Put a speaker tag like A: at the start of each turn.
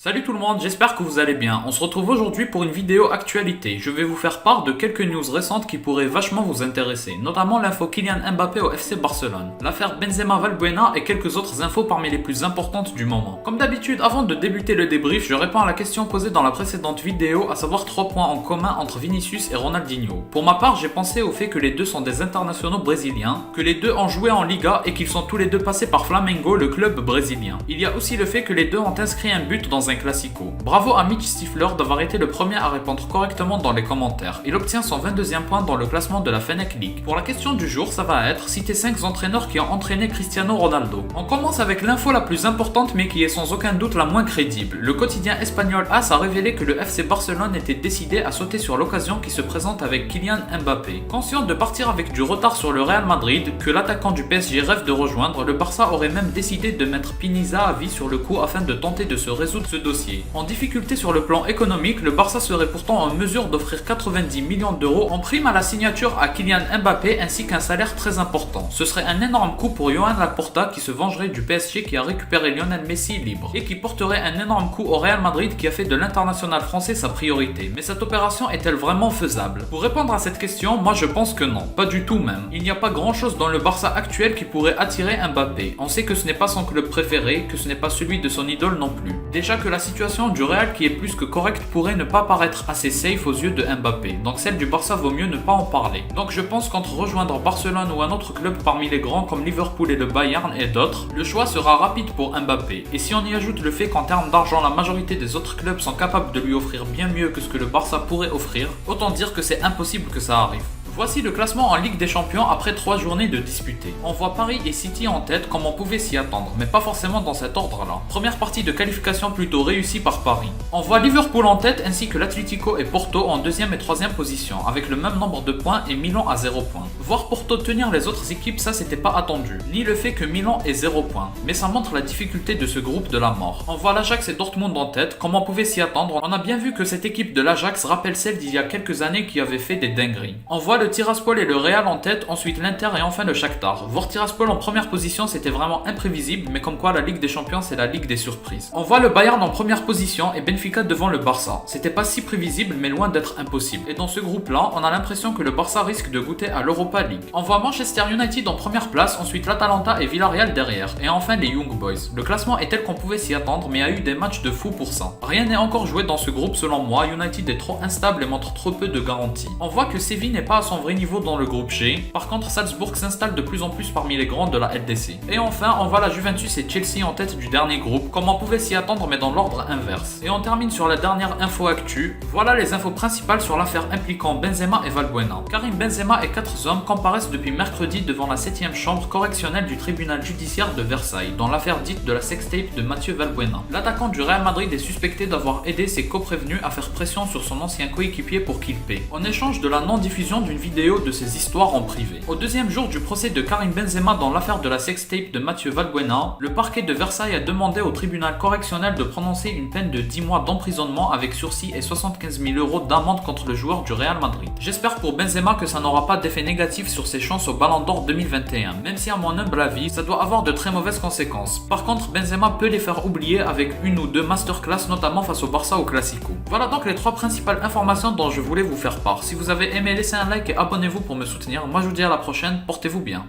A: Salut tout le monde, j'espère que vous allez bien. On se retrouve aujourd'hui pour une vidéo actualité. Je vais vous faire part de quelques news récentes qui pourraient vachement vous intéresser, notamment l'info Kylian Mbappé au FC Barcelone, l'affaire Benzema-Valbuena et quelques autres infos parmi les plus importantes du moment. Comme d'habitude, avant de débuter le débrief, je réponds à la question posée dans la précédente vidéo, à savoir 3 points en commun entre Vinicius et Ronaldinho. Pour ma part, j'ai pensé au fait que les deux sont des internationaux brésiliens, que les deux ont joué en Liga et qu'ils sont tous les deux passés par Flamengo, le club brésilien. Il y a aussi le fait que les deux ont inscrit un but dans un classico. Bravo à Mitch Stifler d'avoir été le premier à répondre correctement dans les commentaires. Il obtient son 22e point dans le classement de la Fennec League. Pour la question du jour, ça va être citer 5 entraîneurs qui ont entraîné Cristiano Ronaldo. On commence avec l'info la plus importante mais qui est sans aucun doute la moins crédible. Le quotidien espagnol AS a révélé que le FC Barcelone était décidé à sauter sur l'occasion qui se présente avec Kylian Mbappé. Conscient de partir avec du retard sur le Real Madrid, que l'attaquant du PSG rêve de rejoindre, le Barça aurait même décidé de mettre Piniza à vie sur le coup afin de tenter de se résoudre ce dossier. En difficulté sur le plan économique, le Barça serait pourtant en mesure d'offrir 90 millions d'euros en prime à la signature à Kylian Mbappé ainsi qu'un salaire très important. Ce serait un énorme coup pour Joan Laporta qui se vengerait du PSG qui a récupéré Lionel Messi libre et qui porterait un énorme coup au Real Madrid qui a fait de l'international français sa priorité. Mais cette opération est-elle vraiment faisable? Pour répondre à cette question, moi je pense que non, pas du tout même. Il n'y a pas grand chose dans le Barça actuel qui pourrait attirer Mbappé. On sait que ce n'est pas son club préféré, que ce n'est pas celui de son idole non plus. Déjà que la situation du Real qui est plus que correcte pourrait ne pas paraître assez safe aux yeux de Mbappé, donc celle du Barça vaut mieux ne pas en parler. Donc je pense qu'entre rejoindre Barcelone ou un autre club parmi les grands comme Liverpool et le Bayern et d'autres, le choix sera rapide pour Mbappé. Et si on y ajoute le fait qu'en termes d'argent la majorité des autres clubs sont capables de lui offrir bien mieux que ce que le Barça pourrait offrir, autant dire que c'est impossible que ça arrive. Voici le classement en Ligue des Champions après 3 journées de disputées. On voit Paris et City en tête comme on pouvait s'y attendre, mais pas forcément dans cet ordre-là. Première partie de qualification plutôt réussie par Paris. On voit Liverpool en tête ainsi que l'Atlético et Porto en 2e et 3e position, avec le même nombre de points et Milan à 0 points. Voir Porto tenir les autres équipes, ça c'était pas attendu, ni le fait que Milan ait 0 points, mais ça montre la difficulté de ce groupe de la mort. On voit l'Ajax et Dortmund en tête, comme on pouvait s'y attendre, on a bien vu que cette équipe de l'Ajax rappelle celle d'il y a quelques années qui avait fait des dingueries. On voit le Tiraspol et le Real en tête, ensuite l'Inter et enfin le Shakhtar. Voir Tiraspol en première position c'était vraiment imprévisible, mais comme quoi la Ligue des Champions c'est la Ligue des surprises. On voit le Bayern en première position et Benfica devant le Barça. C'était pas si prévisible mais loin d'être impossible. Et dans ce groupe là, on a l'impression que le Barça risque de goûter à l'Europa League. On voit Manchester United en première place, ensuite l'Atalanta et Villarreal derrière, et enfin les Young Boys. Le classement est tel qu'on pouvait s'y attendre mais a eu des matchs de fou pour ça. Rien n'est encore joué dans ce groupe selon moi, United est trop instable et montre trop peu de garanties. On voit que Séville n'est pas à son vrai niveau dans le groupe G, par contre Salzbourg s'installe de plus en plus parmi les grands de la LDC. Et enfin on voit la Juventus et Chelsea en tête du dernier groupe, comme on pouvait s'y attendre mais dans l'ordre inverse. Et on termine sur la dernière info actu. Voilà les infos principales sur l'affaire impliquant Benzema et Valbuena. Karim Benzema et 4 hommes comparaissent depuis mercredi devant la 7e chambre correctionnelle du tribunal judiciaire de Versailles, dans l'affaire dite de la sextape de Mathieu Valbuena. L'attaquant du Real Madrid est suspecté d'avoir aidé ses coprévenus à faire pression sur son ancien coéquipier pour qu'il paie, en échange de la non-diffusion d'une vidéo de ses histoires en privé. Au deuxième jour du procès de Karim Benzema dans l'affaire de la sextape de Mathieu Valbuena, le parquet de Versailles a demandé au tribunal correctionnel de prononcer une peine de 10 mois d'emprisonnement avec sursis et 75 000 € d'amende contre le joueur du Real Madrid. J'espère pour Benzema que ça n'aura pas d'effet négatif sur ses chances au Ballon d'Or 2021, même si à mon humble avis, ça doit avoir de très mauvaises conséquences. Par contre, Benzema peut les faire oublier avec une ou deux masterclass, notamment face au Barça au Classico. Voilà donc les 3 principales informations dont je voulais vous faire part. Si vous avez aimé, laissez un like et abonnez-vous pour me soutenir. Moi je vous dis à la prochaine, portez-vous bien.